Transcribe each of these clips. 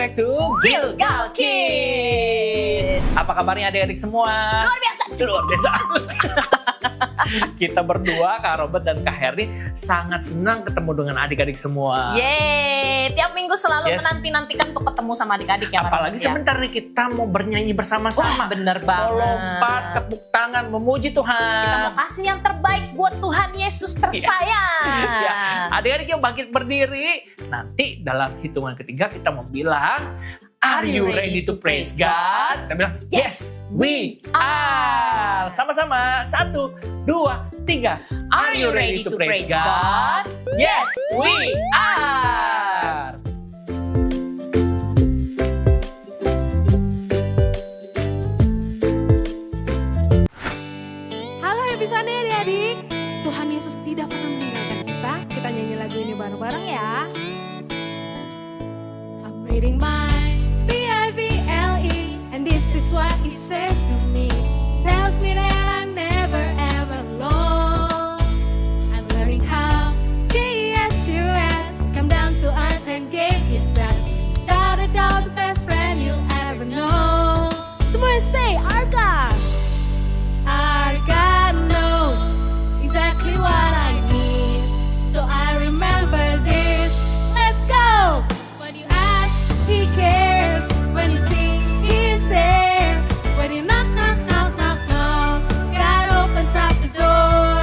back to Gilgal Kids. Apa kabarnya adik-adik semua? Luar biasa. Luar biasa. Kita berdua, Kak Robert dan Kak Herni, sangat senang ketemu dengan adik-adik semua. Yeay, tiap minggu selalu Yes. menanti-nantikan untuk ketemu sama adik-adik ya. Apalagi ya. sebentar nih kita mau bernyanyi bersama-sama. Wah, bener banget. Melompat, tepuk tangan, memuji Tuhan. Kita mau kasih yang terbaik buat Tuhan Yesus tersayang. Ya, adik-adik yang bangkit berdiri. Nanti dalam hitungan ketiga kita mau bilang, Are you ready to praise God? Kita bilang, yes, we are. Sama-sama, 1, 2, 3. Are you ready to praise God? Yes, we are. Halo Happy Sunday adik-adik. Tuhan Yesus tidak pernah meninggalkan kita. Kita nyanyi lagu ini bareng-bareng ya. I'm reading my Bible and this is what it says to me. Tells me that I'm never ever alone. I'm learning how Jesus come down to us and gave his breath. Without a doubt, the best friend you'll ever know. Semua say, our God. Our God knows exactly what I need, so I remember this. Let's go! When you ask, He cares. When you see, He's there. When you knock, knock, knock, knock, knock, God opens up the door.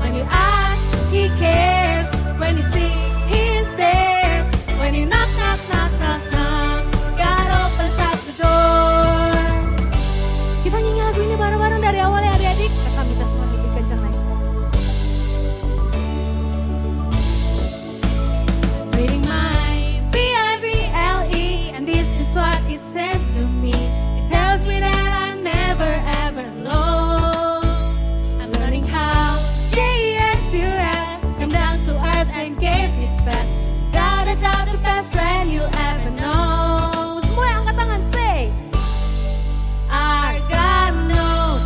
When you ask, He cares. When you see, He's there. When you knock, knock, knock, knock, knock, God opens up the door. Kita nyanyi lagu ini bareng-bareng dari awal ya adik-adik. Kakak minta semua lebih kencang lagi. Reading my Bible and this is what it says to me. It tells me that I'm never ever alone. I'm learning how Jesus come down to earth and gave his best. Without a doubt, the best friend you ever know. Semua yang angkat tangan say. Our God knows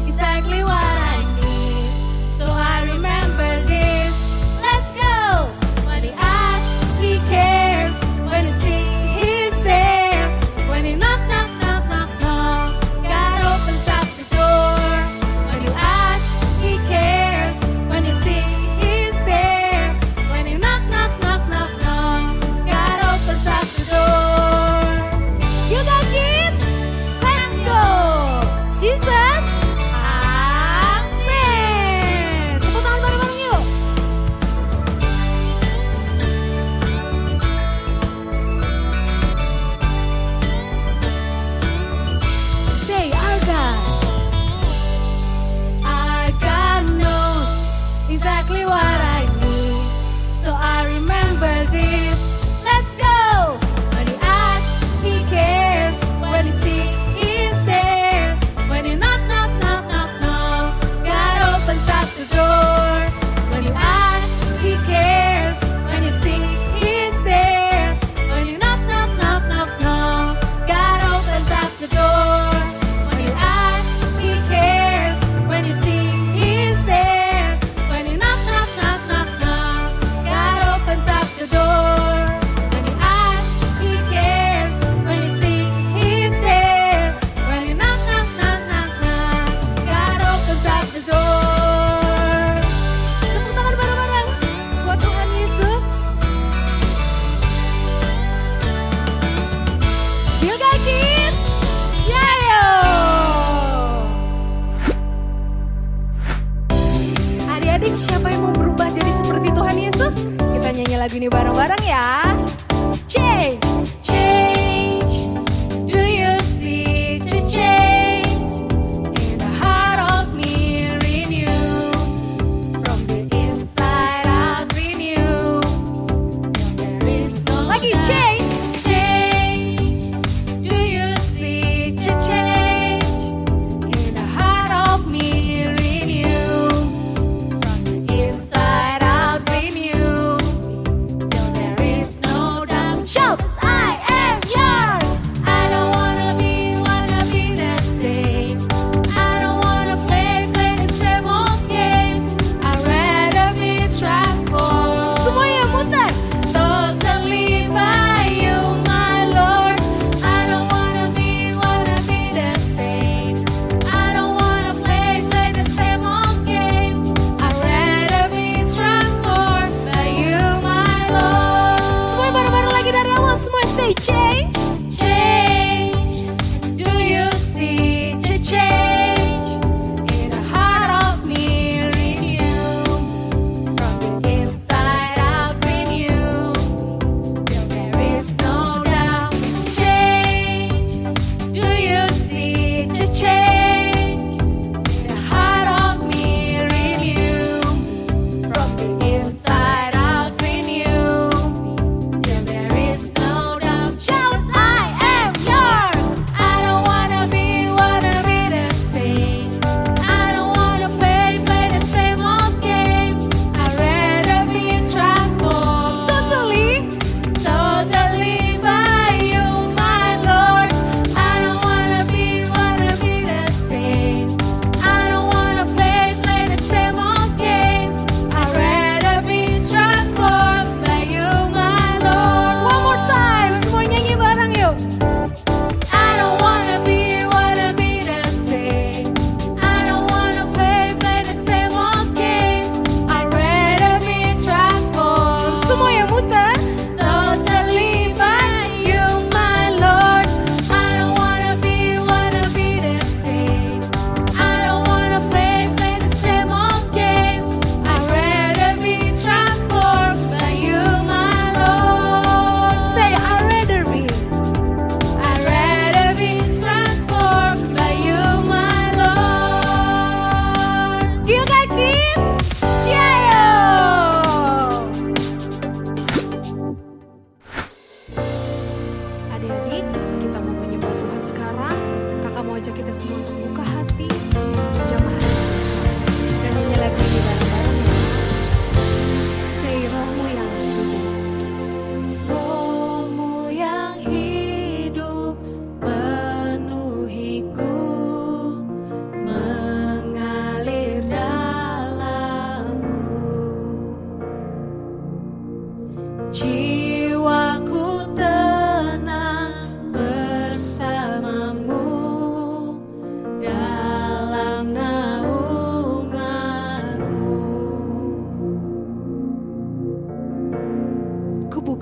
exactly what I need, so I remember this. Let's go! When you ask, He cares. When you see, He's there. When you knock, knock, knock, knock, knock, God opens up the door. When you ask, He cares. When you see, He's there. When you knock, knock, knock, knock, knock, God opens up the door. You got kids? Let's go! Jesus, Amen. Tepuk tangan bareng-bareng yuk. Say, our God. Our God knows exactly what I need, so I remember this. Let's go! When you ask, He cares. When you see, He's there. When you knock, knock, knock, knock, knock, God opens up the door. When you ask, He cares. When you see, He's there. When you knock, knock, knock, knock, knock, God opens up the door. When you ask, He cares. When you see, He's there. When you knock, knock, knock, knock, knock, God opens up the door. When you ask, He cares. When you see, He's there. When you knock, knock, knock, knock, knock, God opens up the door. Tepuk tangan bareng-bareng buat Tuhan Yesus. Gilgal Kids, Shayo! Adik-adik, siapa yang mau berubah jadi seperti Tuhan Yesus? Kita nyanyi lagu ini bareng-bareng ya. Change, change. Do you see the change? In the heart of me, renew. From the inside out, renew. Till there is no lagi change, change. Do you see the change? In the heart of me, renew. From the inside out, renew. Till there is no doubt. Shout! I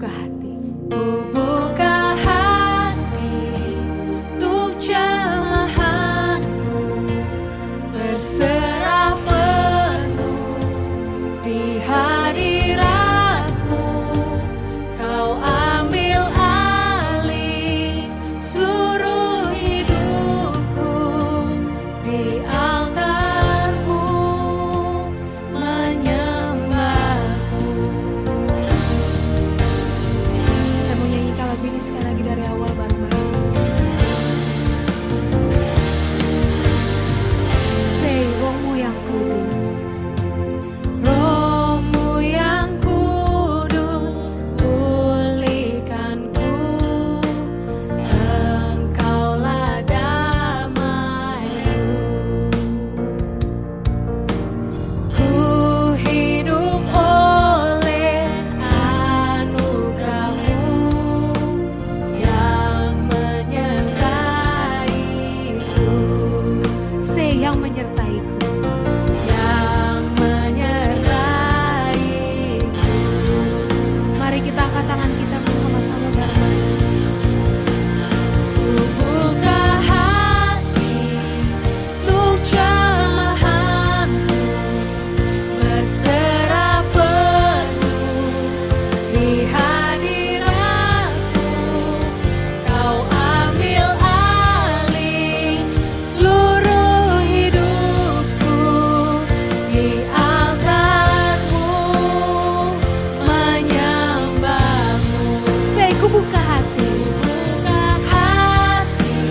buka hati. Ku buka hati untuk jamahanmu, berserah penuh di hadiratmu. Kau ambil alih seluruh hidupku, di altarmu menyembahmu. Kita mau nyanyikan lagu ini sekali lagi dari awal bareng-bareng. Say, rohmu yang kudus, rohmu yang kudus, pulihkanku. Engkaulah damaiku. Ku hidup oleh anugerahmu yang menyertaiku. Say, yang menyertaiku, yang menyertaiku. Mari kita angkat tangan kita bersama-sama bareng-bareng. Ku buka hati untuk jamahanmu, berserah penuh di hadiratmu. Kau ambil alih seluruh hidupku, di altarmu menyembahmu. Say, ku buka hati, buka hati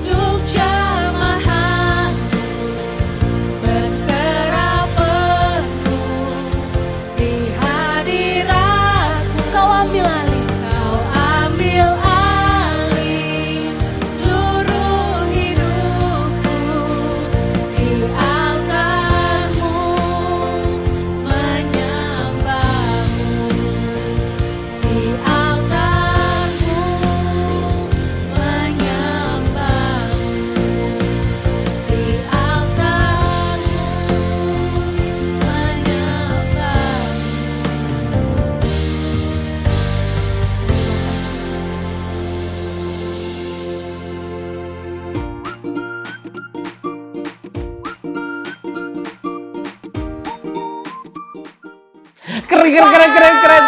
untuk jamahanmu, berserah penuh di hadiratmu. Kau ambil alih, kau ambil alih seluruh hidupku, di altarmu menyembahmu, di altarmu menyembahmu, di altarmu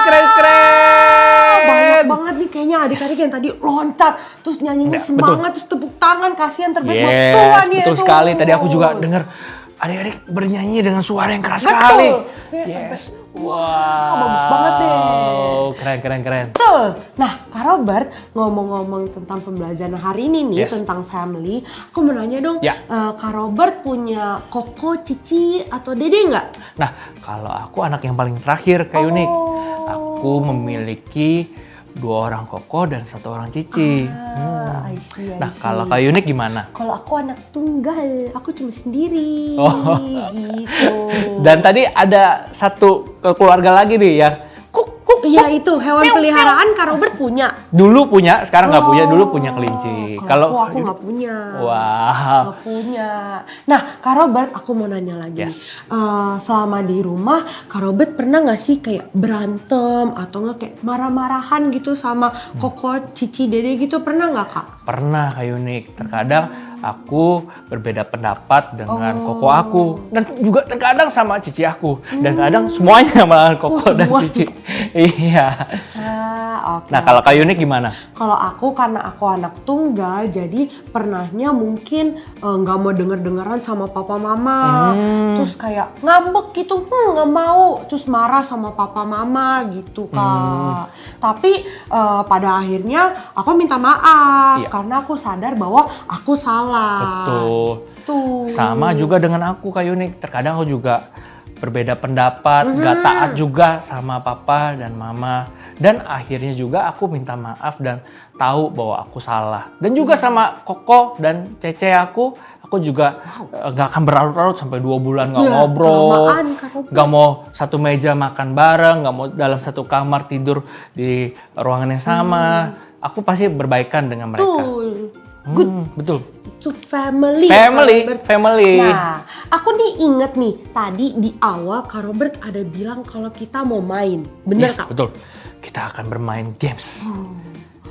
Keren. Banyak banget nih kayaknya adik-adik yang tadi loncat, terus nyanyinya Ya, semangat, terus tepuk tangan, kasihan terbaik buat Yes, Tuhan betul Yesus. sekali. Tadi aku juga dengar adik-adik bernyanyi dengan suara yang keras Betul. sekali. Ya, Yes. Wow. bagus banget deh. Keren. Betul. Nah, Kak Robert, ngomong-ngomong tentang pembelajaran hari ini nih, Yes. tentang family, aku mau nanya dong, Ya. Kak Robert punya koko, cici, atau dede nggak? Nah, kalau aku anak yang paling terakhir, Kak Yunik. Oh. Aku memiliki 2 orang koko dan 1 orang cici. I see. Nah, kalau Kak Yunik gimana? Kalau aku anak tunggal, aku cuma sendiri, Oh. gitu. Dan tadi ada satu keluarga lagi nih yang kuk. Iya itu hewan peliharaan Kak Robert punya. Dulu punya, sekarang nggak punya. Dulu punya kelinci. Kalau aku nggak punya. Wow. Nggak punya. Nah, Kak Robert, aku mau nanya lagi. Yes. Selama di rumah, Kak Robert pernah nggak sih kayak berantem atau nggak kayak marah-marahan gitu sama koko, cici, dede gitu? Pernah nggak, Kak? Pernah, Kak Yunik. Terkadang aku berbeda pendapat dengan koko aku. Dan juga terkadang sama cici aku. Dan kadang semuanya malah koko dan semuanya. cici. Iya. Oke. Nah, kalau Kak Yunik gimana? Kalau aku karena aku anak tunggal, jadi pernahnya mungkin nggak mau denger-dengeran sama papa mama, terus kayak ngambek gitu, nggak mau, terus marah sama papa mama gitu Kak. Tapi pada akhirnya aku minta maaf Iya. karena aku sadar bahwa aku salah. Betul. Tuh. Sama juga dengan aku, Kak Yunik. Terkadang aku juga berbeda pendapat, gak taat juga sama papa dan mama. Dan akhirnya juga aku minta maaf dan tahu bahwa aku salah. Dan juga sama Koko dan Cece aku juga gak akan berlarut-larut sampai 2 bulan gak Iya, ngobrol. kelamaan, Kak Robert. Gak mau satu meja makan bareng, gak mau dalam satu kamar tidur di ruangan yang sama. Aku pasti berbaikan dengan mereka. Betul. good Betul. to family. Family. Nah, aku nih inget nih tadi di awal Kak Robert ada bilang kalau kita mau main, bener Yes, Kak? betul. Kita akan bermain games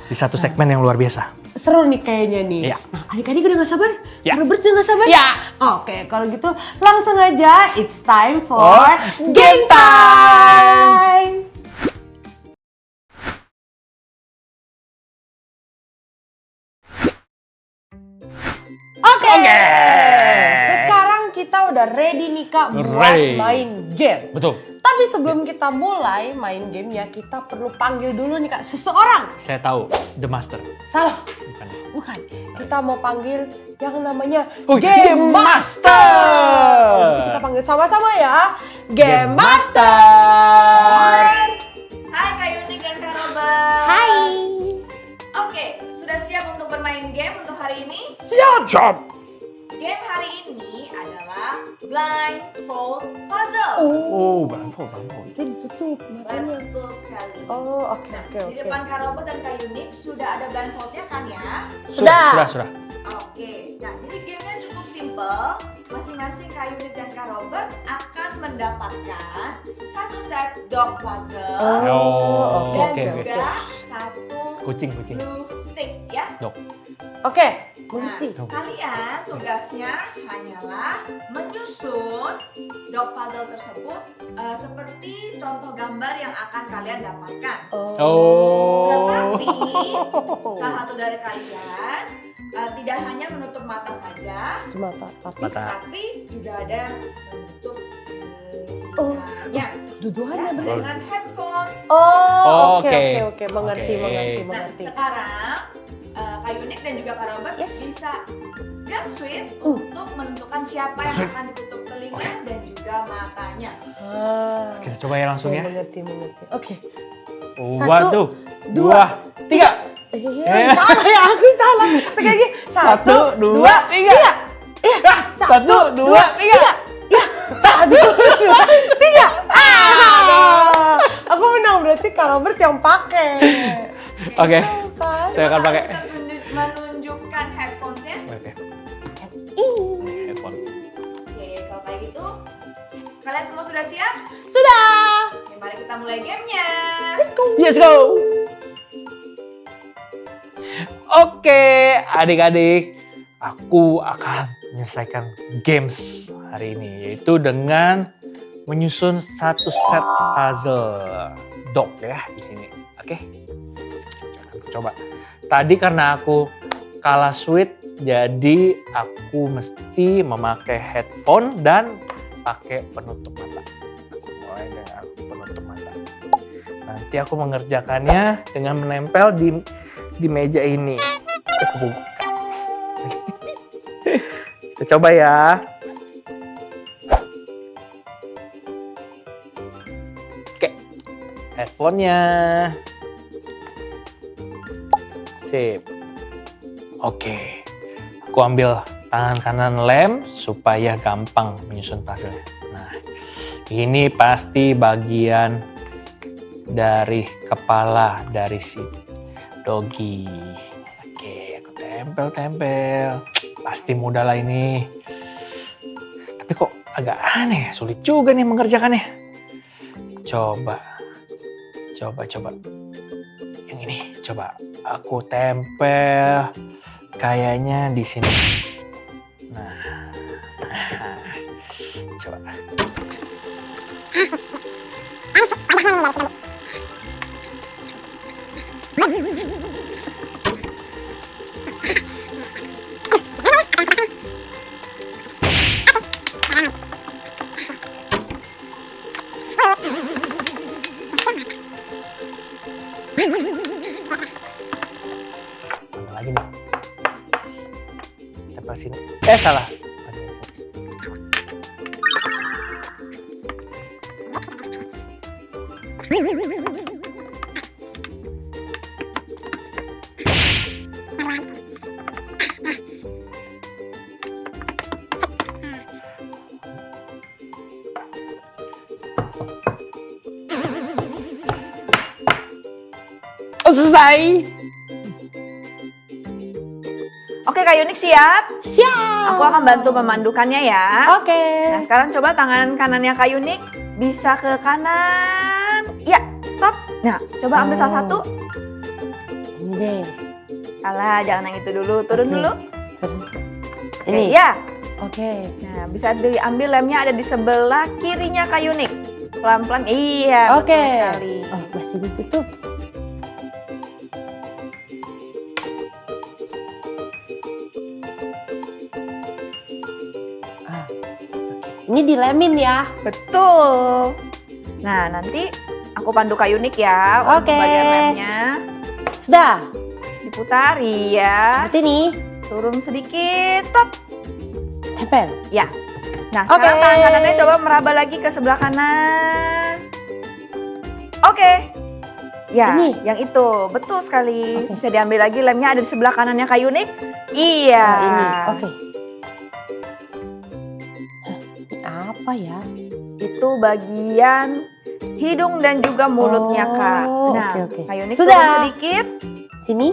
di satu segmen yang luar biasa. Seru nih kayaknya nih. Iya. Nah, adik-adik udah gak sabar? Ya. Kak Robert udah gak sabar? Ya. Oke, kalau gitu langsung aja. It's time for For game time. Oke. Sekarang kita udah ready nih Kak buat Ready. main game. Betul. Tapi sebelum kita mulai main gamenya, kita perlu panggil dulu nih Kak seseorang. Saya tahu The Master. Salah, Bukan. bukan. Kita mau panggil yang namanya Oh, Game Game Master. Master. Nanti kita panggil sama-sama ya. Game Game Master. Hai Kak Yunik dan Kak Robert. Hai. Oke, sudah siap untuk bermain game untuk hari ini? Siap. Game hari ini adalah blindfold puzzle. Oh, blindfold. Jadi ditutup matanya. Betul sekali. Oh, oke. Di depan Kak Robert dan Kak Yunik sudah ada blindfoldnya kan ya? Sudah. Sudah. Oke, nah jadi gamenya cukup simple. Masing-masing Kak Yunik dan Kak Robert akan mendapatkan satu set dog puzzle Oh, dan oke. juga satu Kucing. blue stick ya. Dok. Oke, Nah, mengerti. kalian tugasnya hanyalah menyusun dog puzzle tersebut seperti contoh gambar yang akan kalian dapatkan. Oh. Tetapi salah satu dari kalian tidak hanya menutup mata saja, Cuma tapi Mata. tapi juga ada menutup Oh. telinganya dua-duanya bener. dengan headphone. Oh, Oke. oke. Mengerti. Nah, sekarang Kak Yunik dan juga Kak Robert Yes. bisa gun sweep untuk menentukan siapa yang Sweep. akan ditutup telinga dan juga matanya. Ah, Kita coba ya langsung ya. mengerti. Oke. Satu, dua, tiga. Salah ya, aku salah. Sekali lagi. Satu, dua, tiga. Satu, dua, tiga. Satu, dua, tiga. Aku menang berarti Kak Robert yang pakai. Oke. Kan? Saya akan pakai. Bisa menunjukkan headphones-nya. Oke. Ih, Headphone. Oke, kalau kayak gitu, kalian semua sudah siap? sudah. Oke, mari kita mulai gamenya. Let's go. Oke, adik-adik, aku akan menyelesaikan games hari ini, yaitu dengan menyusun satu set puzzle dog ya di sini. Oke, coba. Tadi karena aku kalah sweet, jadi aku mesti memakai headphone dan pakai penutup mata. Aku mulai dengan penutup mata. Nanti aku mengerjakannya dengan menempel di meja ini. Aku buka. Kita coba ya. Oke, headphone-nya. Sip. Oke, aku ambil tangan kanan lem supaya gampang menyusun puzzle. Nah, ini pasti bagian dari kepala dari si doggy. Oke, aku tempel. Pasti mudah lah ini. Tapi kok agak aneh, sulit juga nih mengerjakannya. Coba. Yang ini, coba aku tempel kayaknya di sini. Nah, coba. Mana lagi nih? Tempel sini. Salah. Oh, selesai. Oke, Kak Yunik siap? Siap. Aku akan bantu memandukannya ya. Oke. Nah, sekarang coba tangan kanannya Kak Yunik bisa ke kanan. Ya, stop. Nah, coba ambil salah satu. Ini deh. Salah, jangan yang itu dulu. Turun Oke. dulu. Ini. Oke, ya. Oke. Nah, bisa diambil lemnya ada di sebelah kirinya Kak Yunik. Pelan-pelan. Iya, Oke. betul sekali. Oh, masih ditutup. Ah, ini dilemin ya. Betul. Nah, nanti aku pandu Kak Yunik ya untuk Oke. bagian lemnya. Sudah. Diputar, iya. Seperti ini. Turun sedikit, stop. Tempel. Ya. Nah, sekarang Oke. tangan kanannya coba meraba lagi ke sebelah kanan. Oke. Ya, Ini? yang itu. Betul sekali. Oke. Bisa diambil lagi lemnya ada di sebelah kanannya Kak Yunik. Iya. Nah, ini. Oke. Hah, ini apa ya? Itu bagian hidung dan juga mulutnya, Oh, Kak. Nah, oke. Kak Yunik Sudah. turun sedikit. Sini.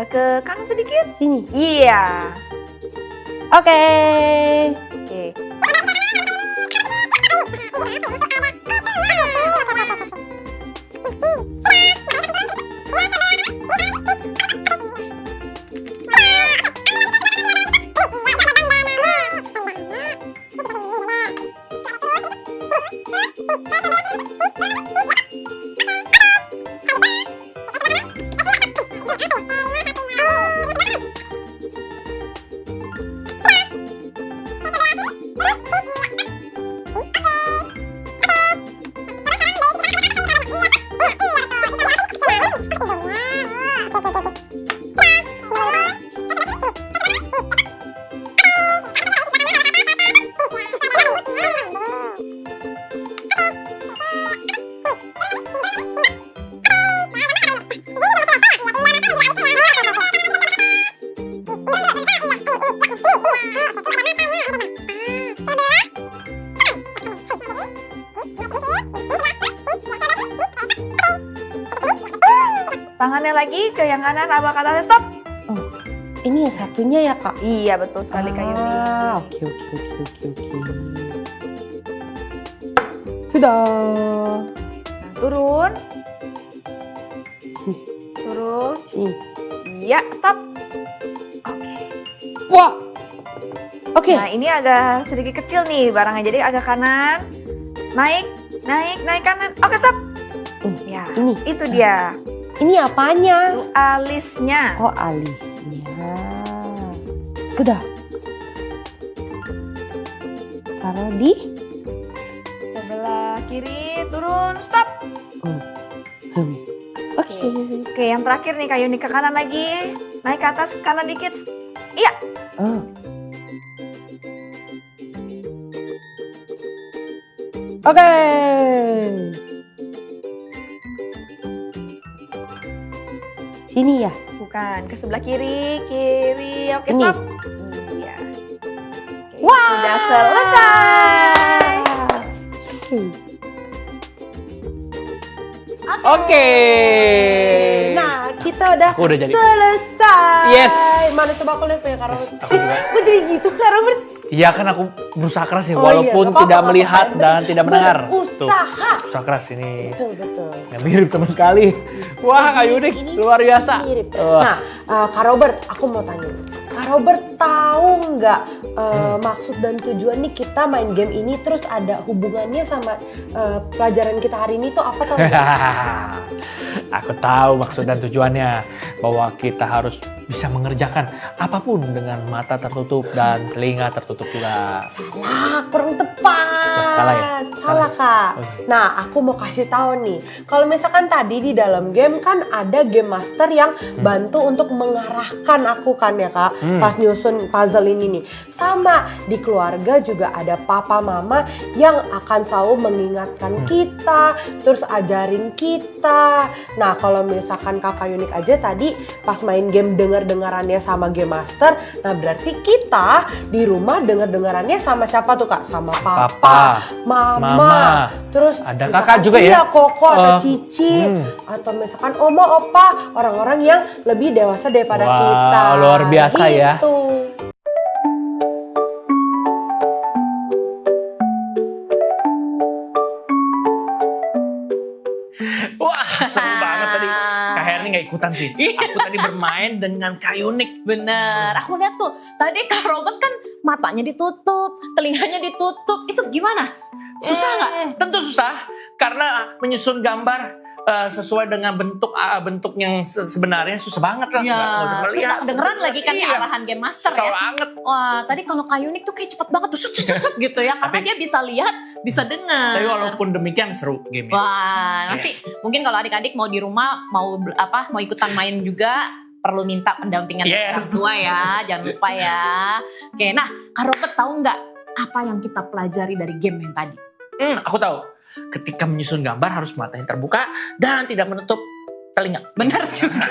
Ke kanan sedikit. Sini. Iya. Oke. Oke. Tangannya lagi ke yang kanan, apa kata stop? Oh, ini yang satunya ya, Kak? Iya, betul sekali Kak Yunik. Ah, oke. Sudah. Nah, turun. Sini. Turun. Sini. Iya, stop. Oke. Wah. Oke. Nah, ini agak sedikit kecil nih barangnya. Jadi agak kanan. Naik kanan. Oke, stop. Ya, Ini. itu dia. Ini apanya? Itu alisnya. Oh, alisnya. Sudah. Taruh di. Sebelah kiri, turun, stop. Oke. Oke, yang terakhir nih Kak Yunik ke kanan lagi. Naik ke atas, kanan dikit. Iya. Oh. Oke. Sini ya. Bukan, ke sebelah kiri. Oke, Ini. stop. Iya. Oke, sudah selesai. Oke. Nah, kita udah, Aku udah jadi. selesai. Yes. Mana coba aku lihat punya Kak Robert. Aku juga. Gue jadi gitu Kak Robert. Iya kan aku berusaha keras ya, Oh, walaupun iya, nggak tidak apa-apa, melihat nggak apa-apa. dan tidak mendengar. Berusaha. Usaha keras ini. Betul. Nggak mirip sama sekali. Wah, Kak Yunik Ini luar biasa. Mirip. Wah. Nah, Kak Robert, aku mau tanya nih. Kak Robert tahu nggak maksud dan tujuan nih kita main game ini, terus ada hubungannya sama pelajaran kita hari ini tuh apa tau nggak? Aku tahu maksud dan tujuannya, bahwa kita harus bisa mengerjakan apapun dengan mata tertutup dan telinga tertutup juga. Salah, kurang tepat. Salah ya? Salah Kak. Oh, iya. Nah, aku mau kasih tahu nih. Kalau misalkan tadi di dalam game kan ada game master yang bantu untuk mengarahkan aku kan ya Kak, pas nyusun puzzle ini nih. Sama di keluarga juga ada papa mama yang akan selalu mengingatkan kita, terus ajarin kita. Nah, kalau misalkan Kakak Yunik aja tadi pas main game dengar-dengarannya sama game master, nah berarti kita di rumah dengar-dengarannya sama siapa tuh Kak? Sama papa. mama. Terus Ada misalkan, kakak juga ya? Iya, koko atau cici. Hmm. Atau misalkan oma, opa, orang-orang yang lebih dewasa daripada Wow, kita. luar biasa ya. Gitu. Wah, seru banget tadi. Kak Herni nggak ikutan sih. Aku tadi bermain dengan Kayunik. Bener, aku lihat tuh tadi Kak Robert kan matanya ditutup, telinganya ditutup, itu gimana? Susah nggak? Tentu susah karena menyusun gambar sesuai dengan bentuk yang sebenarnya susah banget lah. Iya, Nggak usah terus melihat. tak dengeran lagi kan ya Iya. arahan Game Master Susah ya. banget. Wah, tadi kalau Kak Yunik tuh kayak cepet banget tuh, set, set, set, gitu ya, karena Tapi- dia bisa lihat, bisa dengar. Tapi walaupun demikian seru game. Wah, nanti Yes. mungkin kalau adik-adik mau di rumah mau ikutan main juga perlu minta pendampingan dari Yes. orang tua ya, jangan lupa ya. Oke, nah Kak Robert tahu nggak apa yang kita pelajari dari game yang tadi? Aku tahu. Ketika menyusun gambar harus matanya terbuka dan tidak menutup telinga. Benar juga,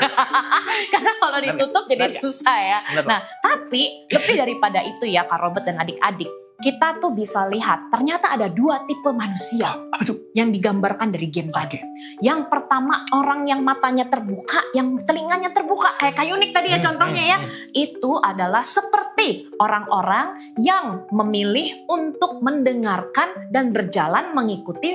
karena kalau Benar ditutup jadi Benar ya? susah ya. Benar, Nah, tapi lebih daripada itu ya Kak Robert dan adik-adik, kita tuh bisa lihat ternyata ada dua tipe manusia Apa tuh? yang digambarkan dari game tadi. Yang pertama orang yang matanya terbuka, yang telinganya terbuka kayak Kayunik tadi ya contohnya ya. Itu adalah seperti orang-orang yang memilih untuk mendengarkan dan berjalan mengikuti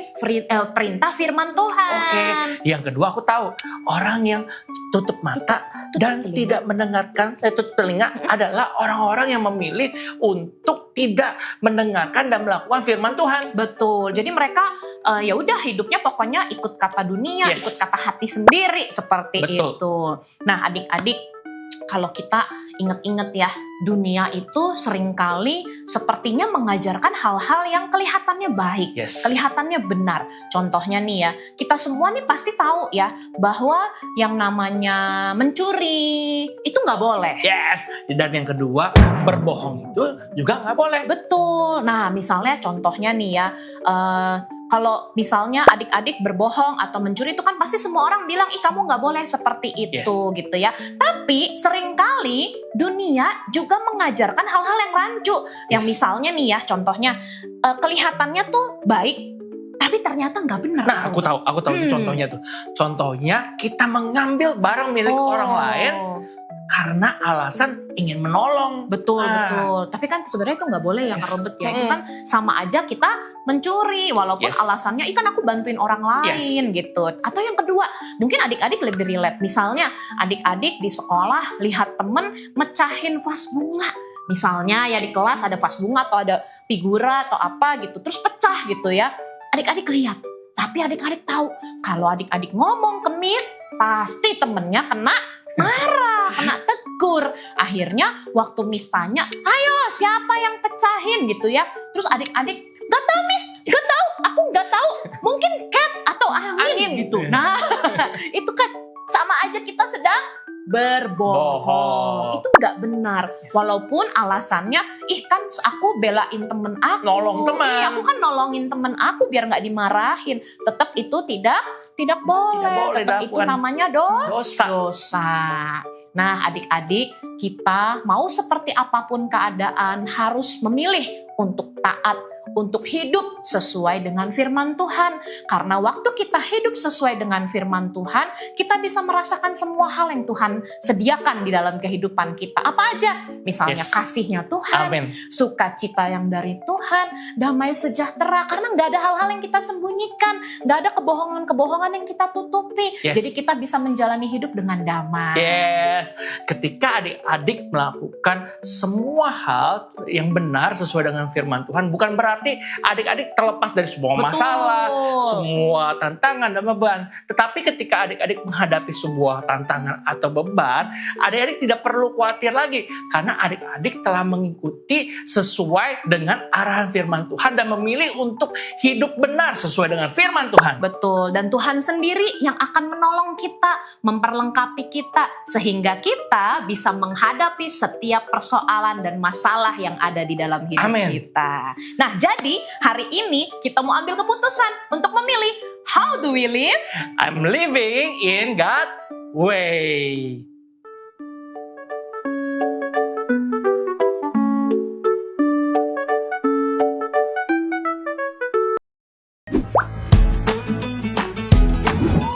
perintah firman Tuhan. Oke. Yang kedua aku tahu. Orang yang tutup mata dan telinga. tidak mendengarkan, tutup telinga adalah orang-orang yang memilih untuk tidak mendengarkan dan melakukan firman Tuhan. Betul. Jadi mereka ya udah hidupnya pokoknya ikut kata dunia, Yes. ikut kata hati sendiri seperti Betul. itu. Nah, adik-adik kalau kita ingat-ingat ya, dunia itu seringkali sepertinya mengajarkan hal-hal yang kelihatannya baik, Yes. kelihatannya benar. Contohnya nih ya, kita semua nih pasti tahu ya bahwa yang namanya mencuri itu nggak boleh. Yes. Dan yang kedua, berbohong itu juga nggak boleh. Betul. Nah, misalnya contohnya nih ya, kalau misalnya adik-adik berbohong atau mencuri itu kan pasti semua orang bilang, ih kamu nggak boleh seperti itu gitu ya. Tapi seringkali dunia juga mengajarkan hal-hal yang rancu. Yang Yes. misalnya nih ya, contohnya kelihatannya tuh baik, tapi ternyata nggak benar. Nah, aku tahu itu contohnya tuh. Contohnya kita mengambil barang milik orang lain karena alasan ingin menolong. Betul, Ah. betul. Tapi kan sebenarnya itu nggak boleh ya Kak Yes. Robert ya. Itu kan sama aja kita mencuri. Walaupun Yes. alasannya, kan aku bantuin orang lain gitu. Atau yang kedua, mungkin adik-adik lebih relate. Misalnya adik-adik di sekolah lihat temen mecahin vas bunga. Misalnya ya di kelas ada vas bunga atau ada figura atau apa gitu. Terus pecah gitu ya. Adik-adik lihat. Tapi adik-adik tahu kalau adik-adik ngomong ke Miss, pasti temennya kena marah, kena tegur. Akhirnya waktu Miss tanya, ayo siapa yang pecahin gitu ya. Terus adik-adik, gak tahu Miss, gak tahu, aku gak tahu. Mungkin cat atau angin gitu. Nah, itu kan sama aja kita sedang berbohong. Bohong. Itu gak benar. Walaupun alasannya, kan aku belain temen aku. Nolong teman. Iya, aku kan nolongin temen aku biar gak dimarahin. Tetap itu tidak boleh. boleh Tetap itu dilakukan. namanya Dosa. dosa. Nah, adik-adik, kita mau seperti apapun keadaan harus memilih untuk taat, untuk hidup sesuai dengan firman Tuhan. Karena waktu kita hidup sesuai dengan firman Tuhan, kita bisa merasakan semua hal yang Tuhan sediakan di dalam kehidupan kita. Apa aja? Misalnya Yes. kasih-Nya Tuhan, Amin. sukacita yang dari Tuhan, damai sejahtera. Karena nggak ada hal-hal yang kita sembunyikan, nggak ada kebohongan-kebohongan yang kita tutupi. Yes. Jadi kita bisa menjalani hidup dengan damai. Yes, ketika adik-adik melakukan semua hal yang benar sesuai dengan firman Tuhan, bukan berarti adik-adik terlepas dari semua Betul. masalah, semua tantangan dan beban. Tetapi ketika adik-adik menghadapi sebuah tantangan atau beban, adik-adik tidak perlu khawatir lagi karena adik-adik telah mengikuti sesuai dengan arahan firman Tuhan dan memilih untuk hidup benar sesuai dengan firman Tuhan. Betul, dan Tuhan sendiri yang akan menolong kita, memperlengkapi kita, sehingga kita bisa menghadapi setiap persoalan dan masalah yang ada di dalam hidup Amin. kita. Nah, jadi hari ini kita mau ambil keputusan untuk memilih how do we live? I'm living in God's way.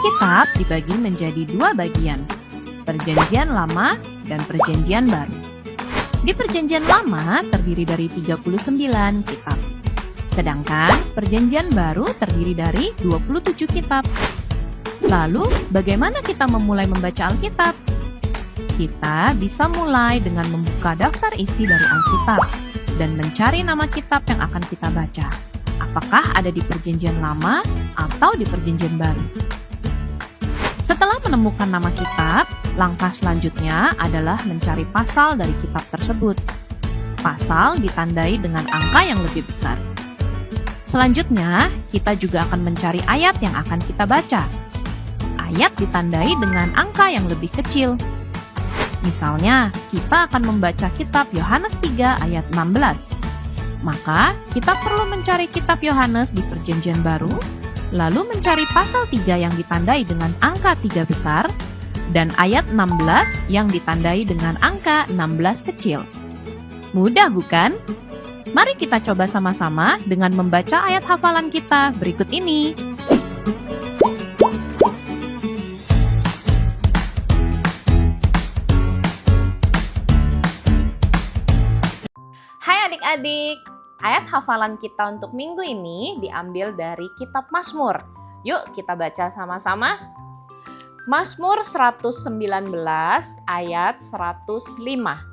Kitab dibagi menjadi 2 bagian, Perjanjian Lama dan Perjanjian Baru. Di Perjanjian Lama terdiri dari 39 kitab, sedangkan Perjanjian Baru terdiri dari 27 kitab. Lalu, bagaimana kita memulai membaca Alkitab? Kita bisa mulai dengan membuka daftar isi dari Alkitab dan mencari nama kitab yang akan kita baca. Apakah ada di Perjanjian Lama atau di Perjanjian Baru? Setelah menemukan nama kitab, langkah selanjutnya adalah mencari pasal dari kitab tersebut. Pasal ditandai dengan angka yang lebih besar. Selanjutnya, kita juga akan mencari ayat yang akan kita baca. Ayat ditandai dengan angka yang lebih kecil. Misalnya, kita akan membaca kitab Yohanes 3 ayat 16. Maka, kita perlu mencari kitab Yohanes di Perjanjian Baru, lalu mencari pasal 3 yang ditandai dengan angka 3 besar, dan ayat 16 yang ditandai dengan angka 16 kecil. Mudah bukan? Mari kita coba sama-sama dengan membaca ayat hafalan kita berikut ini. Hai adik-adik, ayat hafalan kita untuk minggu ini diambil dari kitab Mazmur. Yuk kita baca sama-sama. Mazmur 119 ayat 105.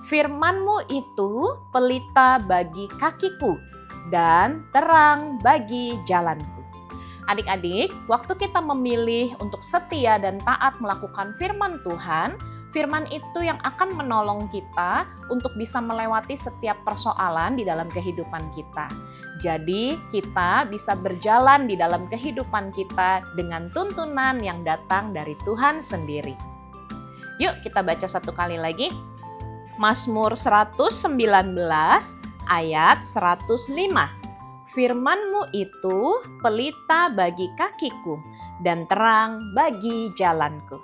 Firman-Mu itu pelita bagi kakiku dan terang bagi jalanku. Adik-adik, waktu kita memilih untuk setia dan taat melakukan firman Tuhan, firman itu yang akan menolong kita untuk bisa melewati setiap persoalan di dalam kehidupan kita. Jadi kita bisa berjalan di dalam kehidupan kita dengan tuntunan yang datang dari Tuhan sendiri. Yuk kita baca satu kali lagi. Mazmur 119 ayat 105. Firman-Mu itu pelita bagi kakiku dan terang bagi jalanku.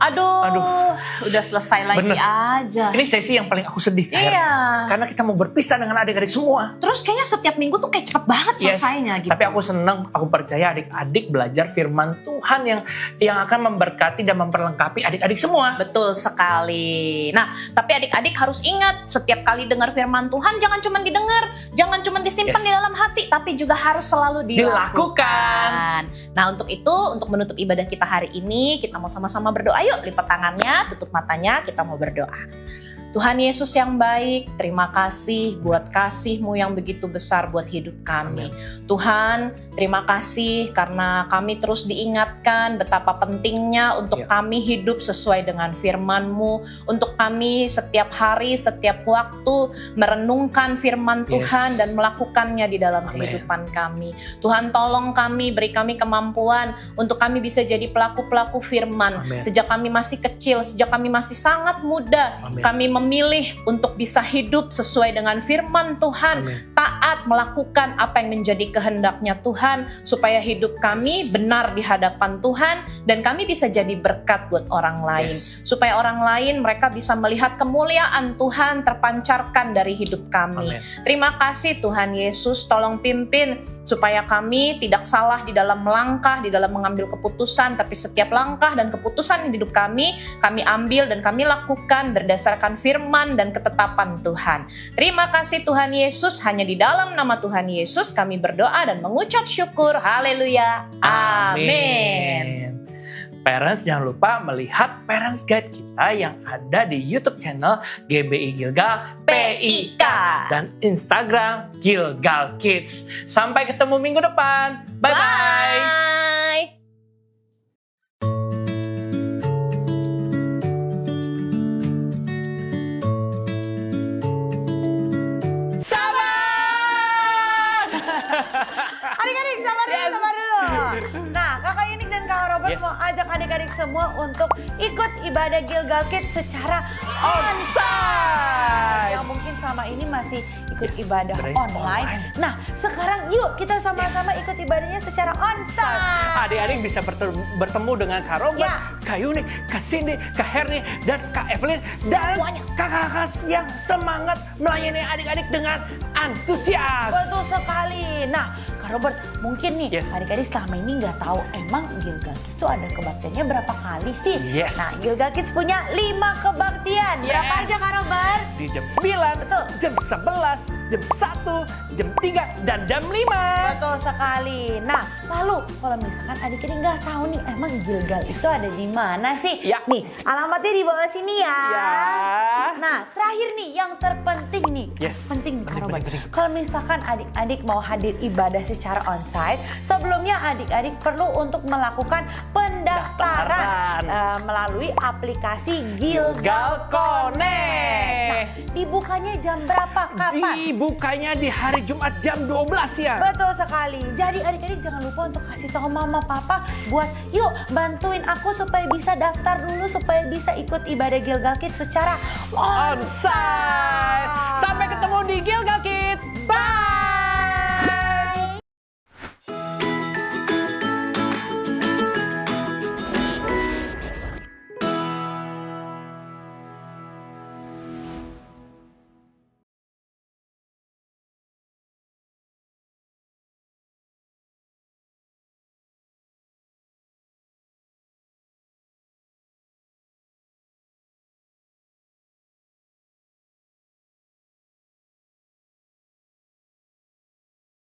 Aduh, udah selesai lagi Bener. aja. Ini sesi yang paling aku sedih. Iya. Karena kita mau berpisah dengan adik-adik semua. Terus kayaknya setiap minggu tuh kayak cepet banget Yes. selesainya gitu. Tapi aku senang, aku percaya adik-adik belajar firman Tuhan yang akan memberkati dan memperlengkapi adik-adik semua. Betul sekali. Nah, tapi adik-adik harus ingat, setiap kali dengar firman Tuhan jangan cuma didengar, jangan cuma disimpan Yes. di dalam hati, tapi juga harus selalu dilakukan. Nah, untuk itu, untuk menutup ibadah kita hari ini, kita mau sama-sama berdoa. Yuk, lipat tangannya, tutup matanya, kita mau berdoa. Tuhan Yesus yang baik, terima kasih buat kasih-Mu yang begitu besar buat hidup kami. Tuhan, terima kasih karena kami terus diingatkan betapa pentingnya untuk kami hidup sesuai dengan firman-Mu. Untuk kami setiap hari, setiap waktu merenungkan firman Tuhan dan melakukannya di dalam kehidupan kami. Tuhan tolong kami, beri kami kemampuan untuk kami bisa jadi pelaku-pelaku firman. Sejak kami masih kecil, sejak kami masih sangat muda, kami memilih untuk bisa hidup sesuai dengan firman Tuhan, taat melakukan apa yang menjadi kehendaknya Tuhan, supaya hidup kami benar di hadapan Tuhan dan kami bisa jadi berkat buat orang lain, supaya orang lain mereka bisa melihat kemuliaan Tuhan terpancarkan dari hidup kami. Terima kasih Tuhan Yesus, tolong pimpin supaya kami tidak salah di dalam melangkah, di dalam mengambil keputusan, tapi setiap langkah dan keputusan di hidup kami ambil dan kami lakukan berdasarkan firman dan ketetapan Tuhan. Terima kasih Tuhan Yesus, hanya di dalam nama Tuhan Yesus kami berdoa dan mengucap syukur. Haleluya. Amin. Parents, jangan lupa melihat Parents Guide kita yang ada di YouTube channel GBI Gilgal PIK dan Instagram Gilgal Kids. Sampai ketemu minggu depan. Bye-bye. Bye. Adik-adik sabar dulu, sabar dulu. Nah, Kakak Yunik dan Kak Robert Yes. mau ajak adik-adik semua untuk ikut ibadah Gilgal Kids secara Onsite. yang mungkin selama ini masih ikut Yes, ibadah bener, online. online. Nah, sekarang yuk kita sama-sama ikut ibadahnya secara onsite. Adik-adik bisa bertemu dengan Kak Robert, Ya. Kak Yunik, Kak Cindy, Kak Herni, dan Kak Evelyn. Dan Semuanya. kakak-kakak yang semangat melayani adik-adik dengan antusias. Betul sekali. Nah, Kak Robert, mungkin nih Yes. adik-adik selama ini nggak tahu emang Gilgal Kids itu ada kebaktiannya berapa kali sih? Yes. Nah, Gilgal Kids punya 5 kebaktian. Berapa Yes. aja Kak Robert? Di jam 9, Betul. jam 11, jam 1, jam 3, dan jam 5. Betul sekali. Nah, lalu kalau misalkan adik-adik nggak tahu nih emang Gilgal itu ada di mana sih? Ya. Nih, alamatnya di bawah sini ya. Ya. Nah, terakhir nih yang terpenting nih. Yes. Penting nih, Kak Penting, Robert. penting. Kalau misalkan adik-adik mau hadir ibadah secara onsite, sebelumnya adik-adik perlu untuk melakukan pendaftaran melalui aplikasi Gilgal Connect. Nah, dibukanya jam berapa? Kapan? Dibukanya di hari Jumat jam 12 ya. Betul sekali. Jadi adik-adik jangan lupa untuk kasih tahu mama papa buat yuk bantuin aku supaya bisa daftar dulu supaya bisa ikut ibadah Gilgal Kids secara Onsite. Sampai ketemu di Gilgal Kids.